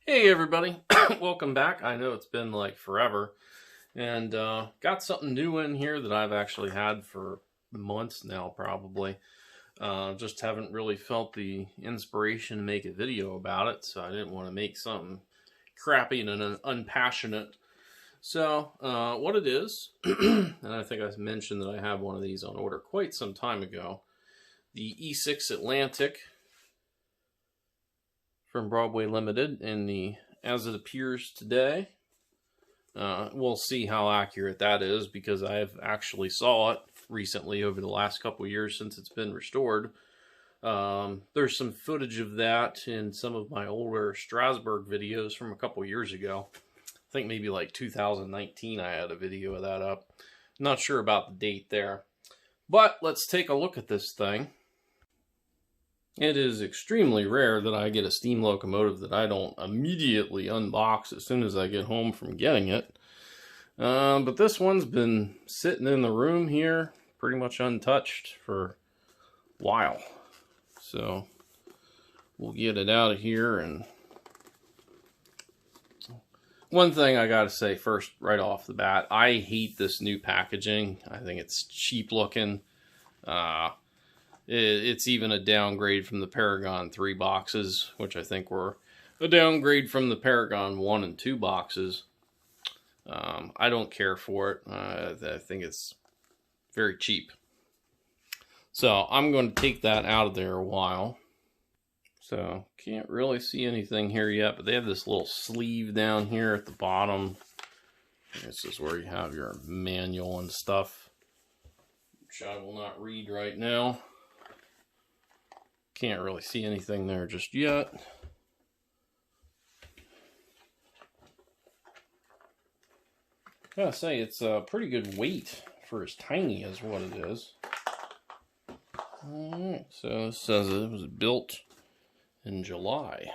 Hey everybody, welcome back. I know it's been like forever, and got something new in here that I've actually had for months now, probably. Just haven't really felt the inspiration to make a video about it, so I didn't want to make something crappy and unpassionate. So, what it is, and I think I mentioned that I have one of these on order quite some time ago, the E6 Atlantic from Broadway Limited in the As It Appears Today. We'll see how accurate that is because I've actually saw it recently over the last couple of years since it's been restored. There's some footage of that in some of my older Strasbourg videos from a couple years ago. I think maybe like 2019 I had a video of that up. Not sure about the date there. But let's take a look at this thing. It is extremely rare that I get a steam locomotive that I don't immediately unbox as soon as I get home from getting it. But this one's been sitting in the room here pretty much untouched for a while. So we'll get it out of here. And one thing I gotta say first, right off the bat, I hate this new packaging. I think it's cheap looking. It's even a downgrade from the Paragon 3 boxes, which I think were a downgrade from the Paragon 1 and 2 boxes. I don't care for it. I think it's very cheap. So I'm going to take that out of there a while. So can't really see anything here yet, but they have this little sleeve down here at the bottom. This is where you have your manual and stuff, which I will not read right now. Can't really see anything there just yet. I gotta say, it's a pretty good weight for as tiny as what it is. Alright, so it says it was built in July.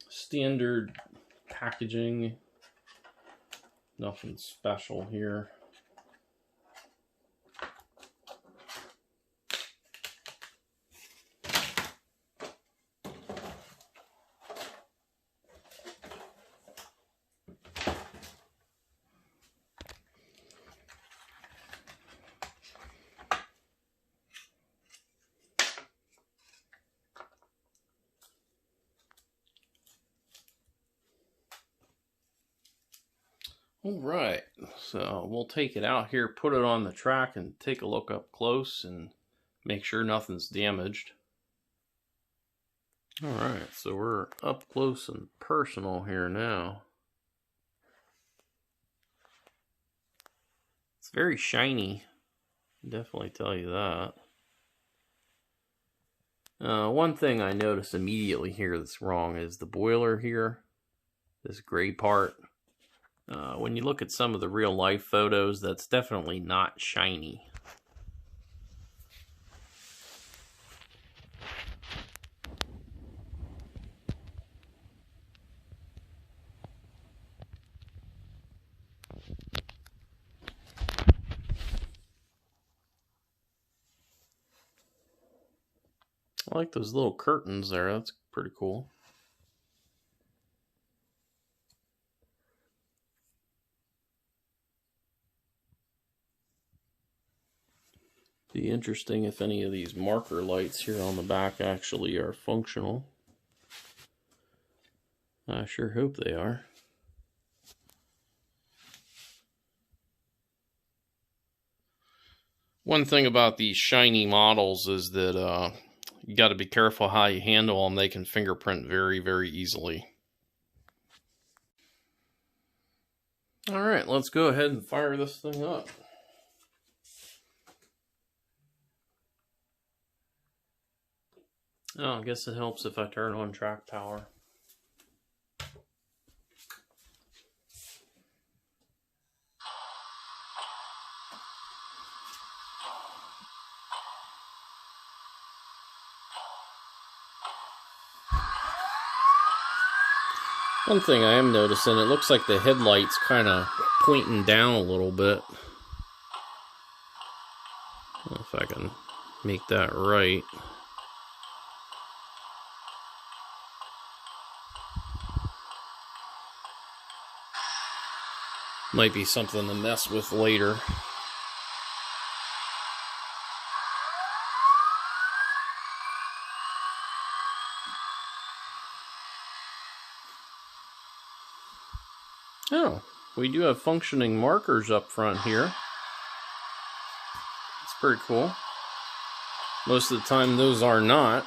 Standard packaging. Nothing special here. All right, so we'll take it out here, put it on the track, and take a look up close and make sure nothing's damaged. All right, so we're up close and personal here now. It's very shiny, definitely tell you that. One thing I noticed immediately here that's wrong is the boiler here, this gray part. When you look at some of the real life photos, that's definitely not shiny. I like those little curtains there, that's pretty cool. Be interesting if any of these marker lights here on the back actually are functional. I sure hope they are. One thing about these shiny models is that you got to be careful how you handle them. They can fingerprint very, very easily. All right, let's go ahead and fire this thing up. Oh, I guess it helps if I turn on track power. One thing I am noticing, it looks like the headlight's kind of pointing down a little bit. I can make that right. Might be something to mess with later. Oh, we do have functioning markers up front here. It's pretty cool. Most of the time those are not.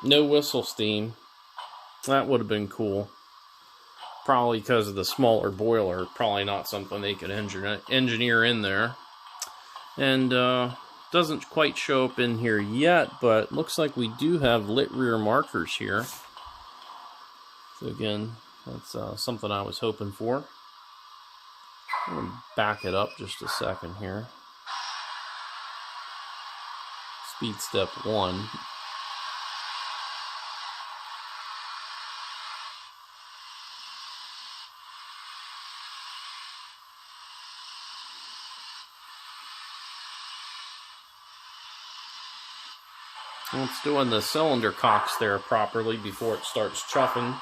No whistle steam. That would have been cool. Probably because of the smaller boiler. Probably not something they could engineer in there. And doesn't quite show up in here yet, but looks like we do have lit rear markers here. So again, that's something I was hoping for. I'm going to back it up just a second here. Speed step 1. Well, it's doing the cylinder cocks there properly before it starts chuffing.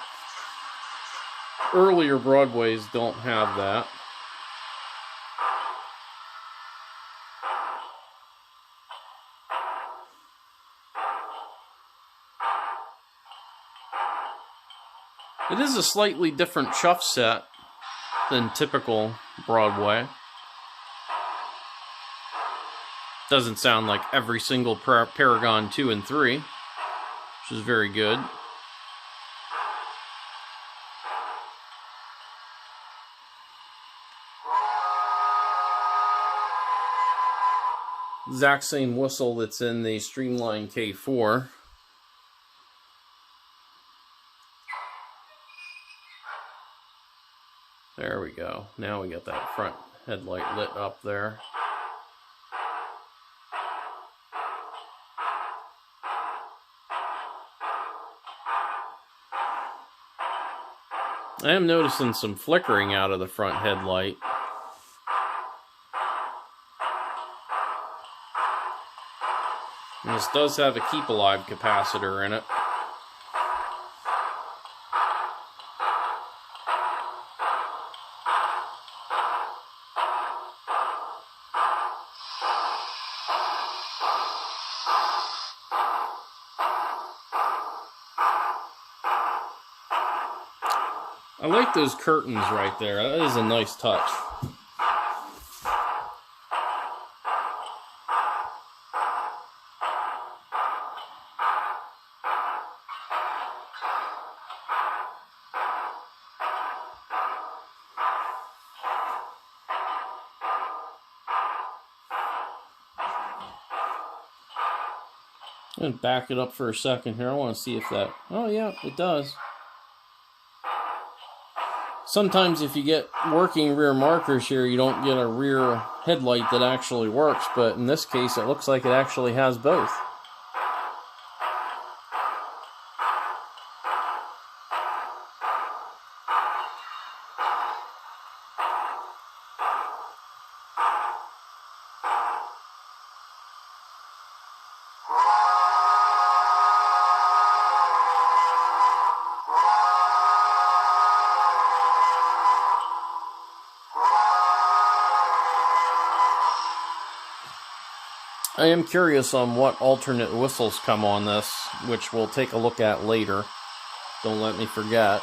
Earlier Broadways don't have that. It is a slightly different chuff set than typical Broadway. Doesn't sound like every single Paragon 2 and 3, which is very good. Exact same whistle that's in the Streamline K4. There we go. Now we got that front headlight lit up there. I am noticing some flickering out of the front headlight. And this does have a keep alive capacitor in it. I like those curtains right there. That is a nice touch. I'm going to back it up for a second here. I want to see if that... Oh yeah, it does. Sometimes if you get working rear markers here, you don't get a rear headlight that actually works, but in this case it looks like it actually has both. I am curious on what alternate whistles come on this, which we'll take a look at later. Don't let me forget.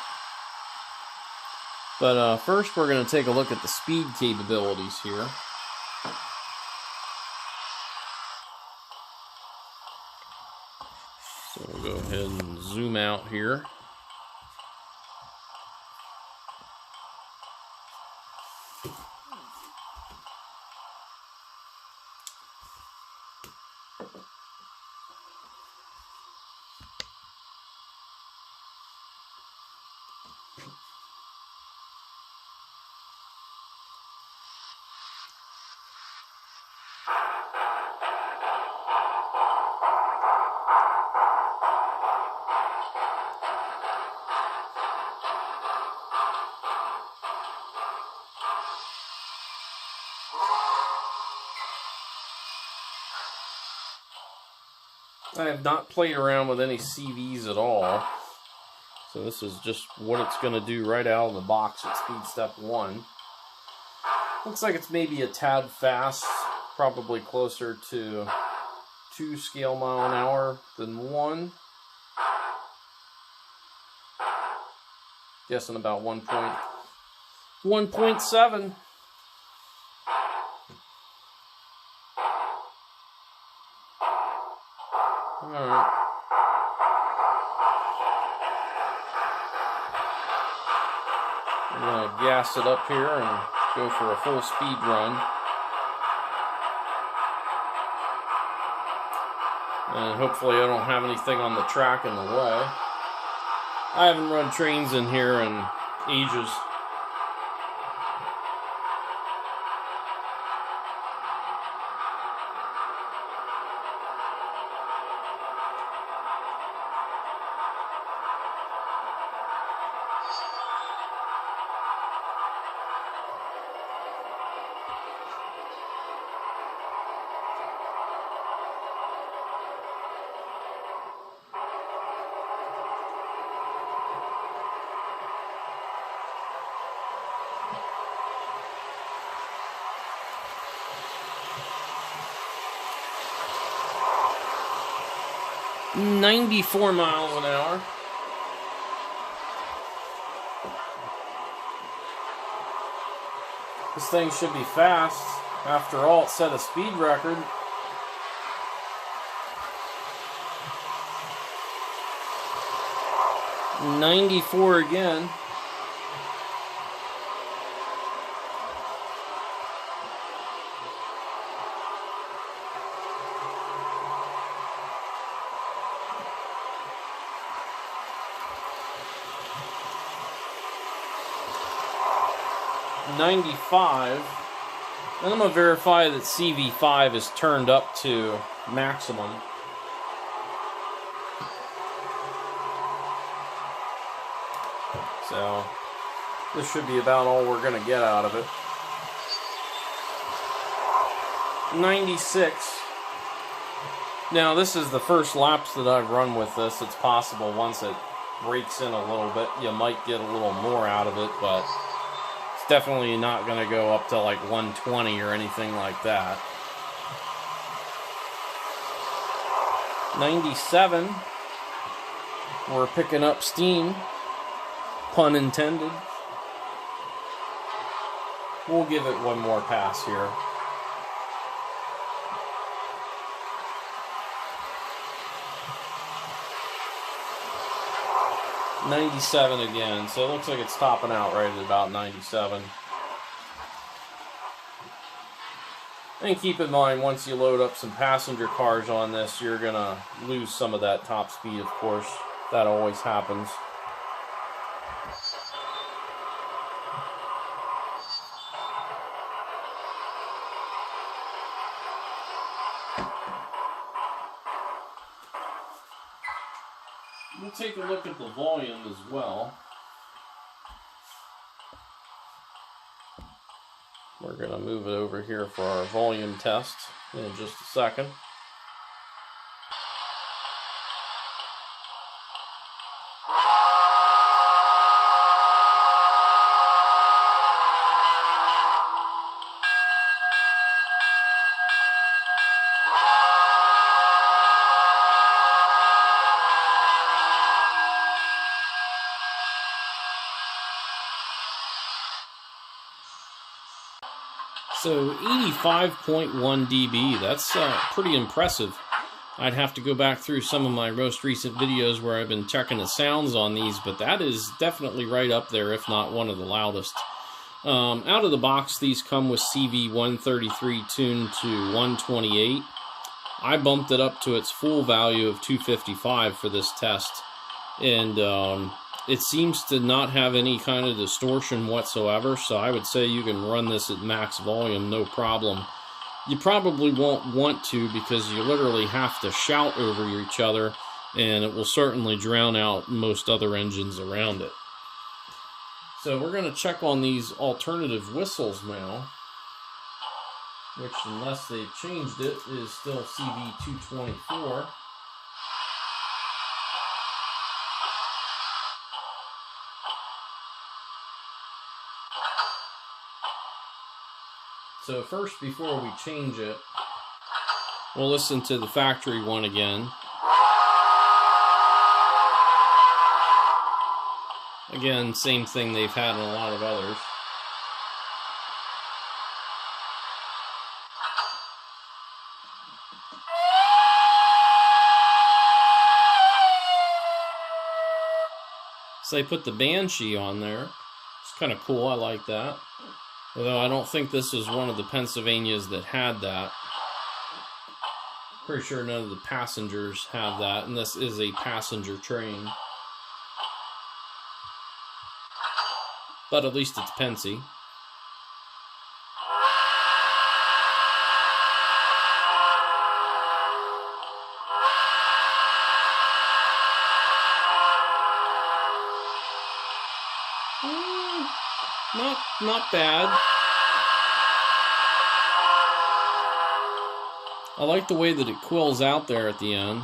But first we're going to take a look at the speed capabilities here. So we'll go ahead and zoom out here. I have not played around with any CVs at all. So this is just what it's going to do right out of the box at speed step 1. Looks like it's maybe a tad fast, probably closer to 2 scale mile an hour than 1. Guessing about 1.7. Alright. I'm going to gas it up here and go for a full speed run. And hopefully I don't have anything on the track in the way. I haven't run trains in here in ages. .94 miles an hour. This thing should be fast. After all, it set a speed record. .94 again. .95, and I'm going to verify that CV5 is turned up to maximum. So this should be about all we're going to get out of it. 96. Now this is the first laps that I've run with this. It's possible once it breaks in a little bit you might get a little more out of it, but definitely not going to go up to like 120 or anything like that. 97. We're picking up steam. Pun intended. We'll give it one more pass here. .97 again, so it looks like it's topping out right at about 97. And keep in mind, once you load up some passenger cars on this, you're going to lose some of that top speed, of course. That always happens. We'll take a look at the volume as well. We're going to move it over here for our volume test in just a second. So 85.1 dB, that's pretty impressive. I'd have to go back through some of my most recent videos where I've been checking the sounds on these, but that is definitely right up there, if not one of the loudest. Out of the box, these come with CV 133 tuned to 128. I bumped it up to its full value of 255 for this test, and it seems to not have any kind of distortion whatsoever, so I would say you can run this at max volume, no problem. You probably won't want to because you literally have to shout over each other, and it will certainly drown out most other engines around it. So we're going to check on these alternative whistles now, which, unless they've changed it, is still CV224. So first, before we change it, we'll listen to the factory one again. Again, same thing they've had in a lot of others. So they put the Banshee on there. It's kind of cool. I like that. Although I don't think this was one of the Pennsylvanias that had that. Pretty sure none of the passengers have that, and this is a passenger train. But at least it's Pensy. Not bad. I like the way that it quills out there at the end.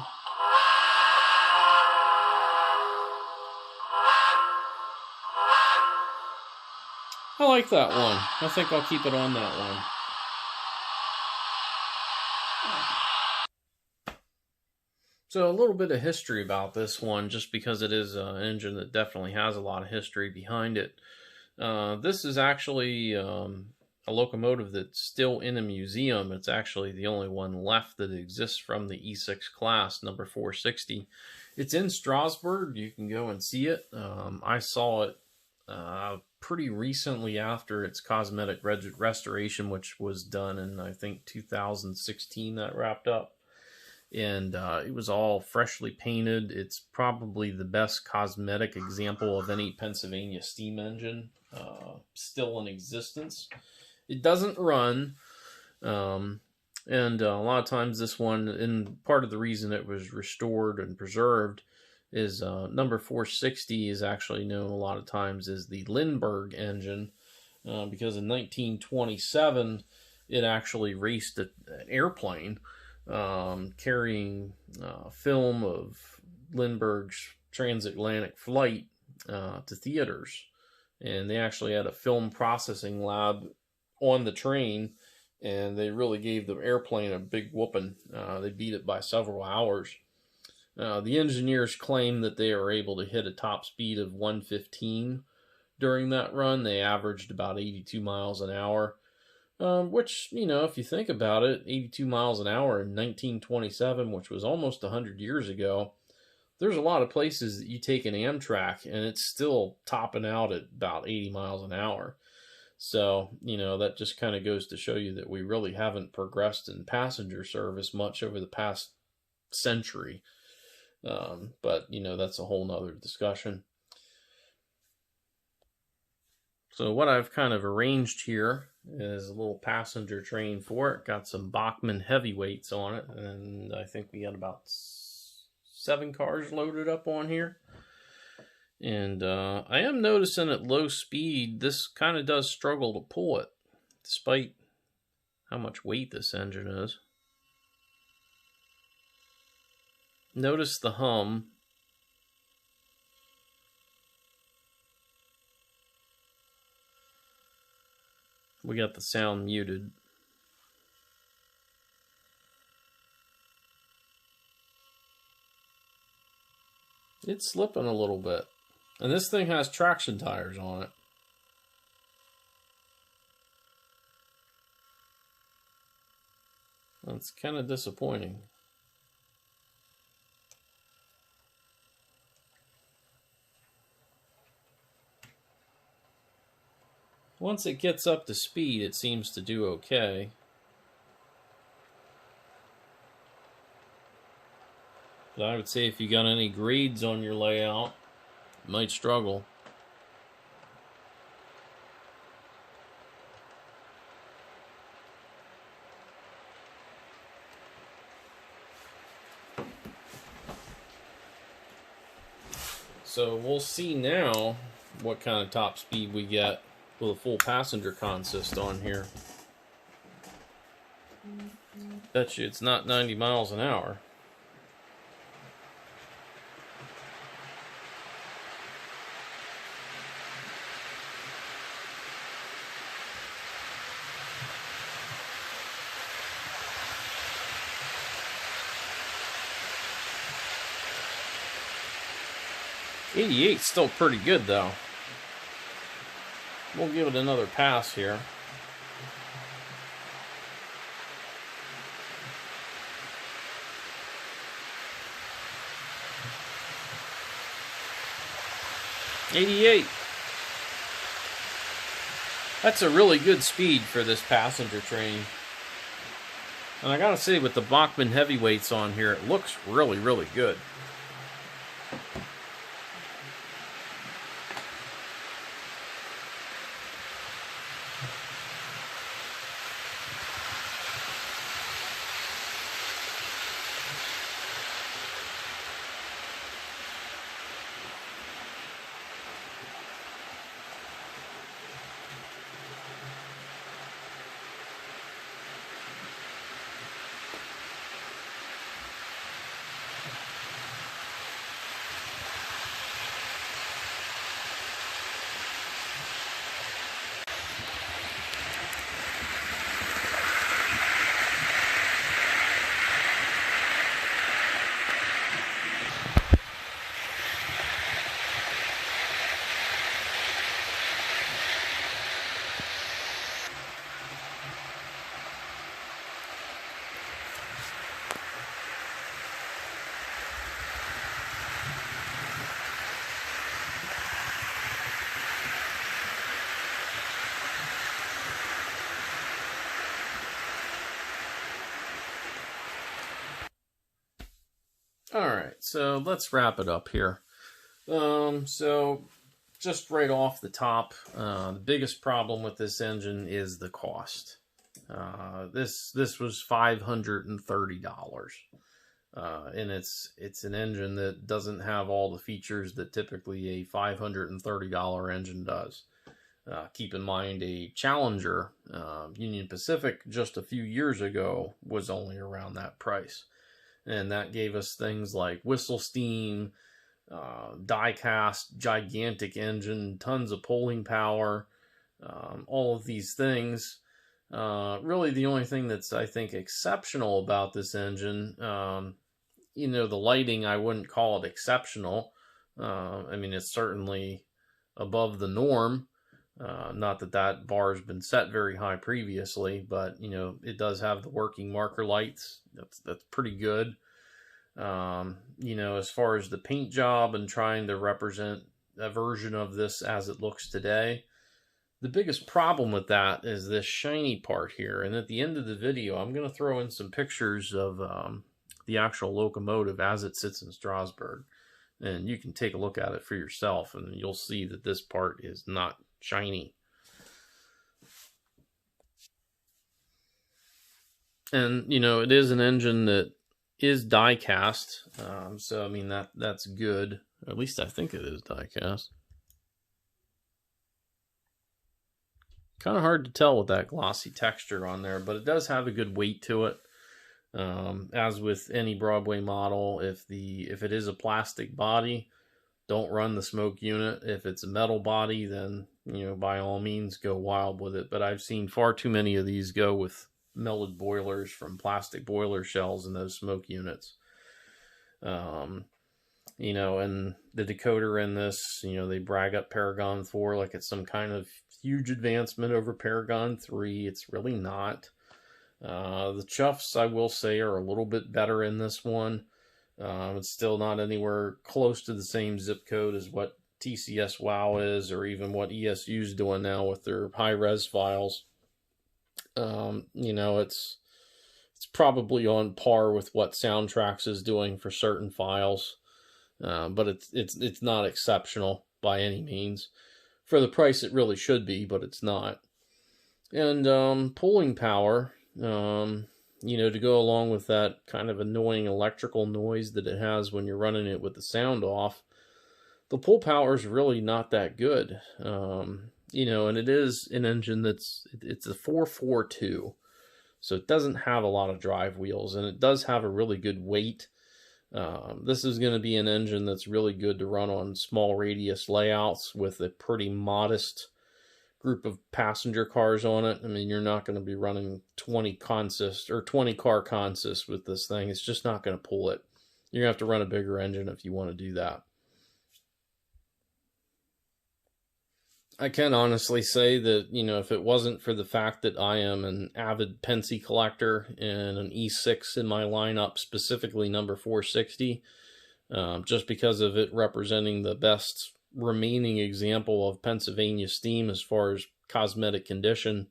I like that one. I think I'll keep it on that one. So a little bit of history about this one, just because it is an engine that definitely has a lot of history behind it. This is actually a locomotive that's still in a museum. It's actually the only one left that exists from the E6 class, number 460. It's in Strasbourg. You can go and see it. I saw it pretty recently after its cosmetic restoration, which was done in, I think, 2016 that wrapped up. And it was all freshly painted. It's probably the best cosmetic example of any Pennsylvania steam engine still in existence. It doesn't run, and a lot of times this one, and part of the reason it was restored and preserved, is number 460 is actually known a lot of times as the Lindbergh engine, because in 1927 it actually raced an airplane carrying film of Lindbergh's transatlantic flight to theaters. And they actually had a film processing lab on the train, and they really gave the airplane a big whooping. They beat it by several hours. The engineers claim that they were able to hit a top speed of 115 during that run. They averaged about 82 miles an hour, which, you know, if you think about it, 82 miles an hour in 1927, which was almost 100 years ago, there's a lot of places that you take an Amtrak and it's still topping out at about 80 miles an hour. So, you know, that just kind of goes to show you that we really haven't progressed in passenger service much over the past century. But, you know, that's a whole nother discussion. So what I've kind of arranged here is a little passenger train for it. Got some Bachmann heavyweights on it, and I think we got about 7 cars loaded up on here. And I am noticing at low speed, this kind of does struggle to pull it, despite how much weight this engine is. Notice the hum. We got the sound muted. It's slipping a little bit. And this thing has traction tires on it. That's kind of disappointing. Once it gets up to speed, it seems to do okay. But I would say if you got any grades on your layout, you might struggle. So we'll see now what kind of top speed we get with a full passenger consist on here. Bet you it's not 90 miles an hour. 88's still pretty good, though. We'll give it another pass here. '88. That's a really good speed for this passenger train. And I gotta say, with the Bachmann heavyweights on here, it looks really, really good. All right, so let's wrap it up here. So just right off the top, the biggest problem with this engine is the cost. This was $530, and it's an engine that doesn't have all the features that typically a $530 engine does. Keep in mind, a Challenger Union Pacific just a few years ago was only around that price. And that gave us things like whistle steam, die-cast, gigantic engine, tons of pulling power, all of these things. Really, the only thing that's, I think, exceptional about this engine, you know, the lighting, I wouldn't call it exceptional. I mean, it's certainly above the norm. Not that that bar has been set very high previously, but, you know, it does have the working marker lights. That's pretty good. You know, as far as the paint job and trying to represent a version of this as it looks today, the biggest problem with that is this shiny part here. And at the end of the video, I'm going to throw in some pictures of the actual locomotive as it sits in Strasbourg. And you can take a look at it for yourself, and you'll see that this part is not shiny. And, you know, it is an engine that is die cast. So, I mean, that's good. At least I think it is die cast. Kind of hard to tell with that glossy texture on there, but it does have a good weight to it. As with any Broadway model, if it is a plastic body, don't run the smoke unit. If it's a metal body, then, you know, by all means, go wild with it. But I've seen far too many of these go with melted boilers from plastic boiler shells in those smoke units. You know, and the decoder in this, you know, they brag up Paragon 4 like it's some kind of huge advancement over Paragon 3. It's really not. The chuffs, I will say, are a little bit better in this one. It's still not anywhere close to the same zip code as what TCS WoW is, or even what ESU is doing now with their high-res files. You know, it's probably on par with what Soundtrax is doing for certain files, but it's not exceptional by any means. For the price, it really should be, but it's not. And pulling power, you know, to go along with that kind of annoying electrical noise that it has when you're running it with the sound off, the pull power is really not that good. You know, and it is an engine it's a 442, so it doesn't have a lot of drive wheels, and it does have a really good weight. This is going to be an engine that's really good to run on small radius layouts with a pretty modest group of passenger cars on it. I mean, you're not going to be running 20 consist or 20 car consist with this thing. It's just not going to pull it. You're going to have to run a bigger engine if you want to do that. I can honestly say that, you know, if it wasn't for the fact that I am an avid Pensy collector and an E6 in my lineup, specifically number 460, just because of it representing the best remaining example of Pennsylvania steam as far as cosmetic condition,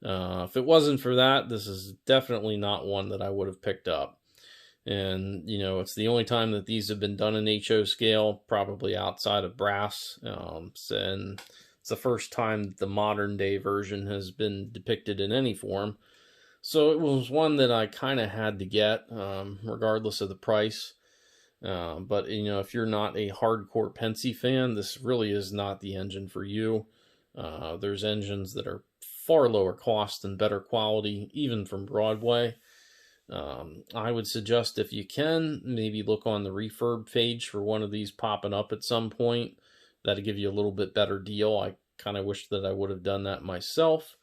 if it wasn't for that, this is definitely not one that I would have picked up. And, you know, it's the only time that these have been done in HO scale, probably outside of brass. And it's the first time that the modern day version has been depicted in any form. So it was one that I kind of had to get, regardless of the price. But, you know, if you're not a hardcore Pensy fan, this really is not the engine for you. There's engines that are far lower cost and better quality, even from Broadway. I would suggest, if you can, maybe look on the refurb page for one of these popping up at some point. That'll give you a little bit better deal. I kind of wish that I would have done that myself.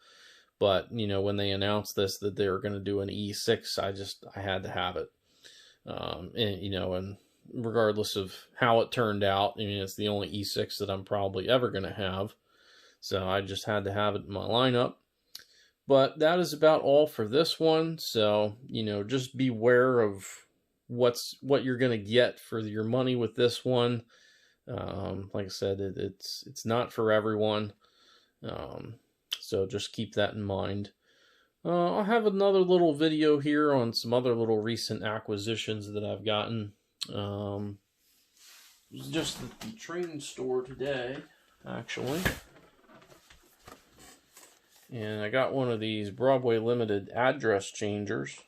But, you know, when they announced this, that they were going to do an E6, I had to have it. And, you know, and regardless of how it turned out, I mean, it's the only E6 that I'm probably ever going to have. So I just had to have it in my lineup. But that is about all for this one. So, you know, just beware of what you're going to get for your money with this one. Like I said, it's not for everyone. So just keep that in mind. I'll have another little video here on some other little recent acquisitions that I've gotten. It was just at the train store today, actually. And I got one of these Broadway Limited address changers.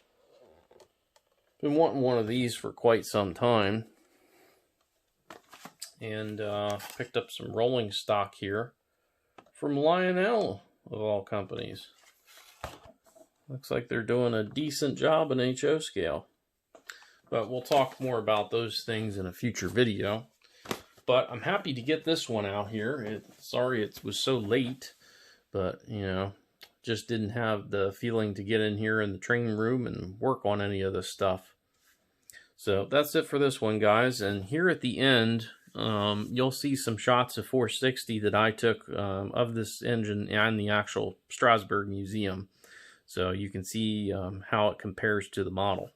Been wanting one of these for quite some time. And picked up some rolling stock here from Lionel, of all companies. Looks like they're doing a decent job in HO scale. But we'll talk more about those things in a future video. But I'm happy to get this one out here. Sorry it was so late. But, you know, just didn't have the feeling to get in here in the training room and work on any of this stuff. So that's it for this one, guys. And here at the end, you'll see some shots of 460 that I took of this engine and the actual Strasbourg Museum. So you can see how it compares to the model.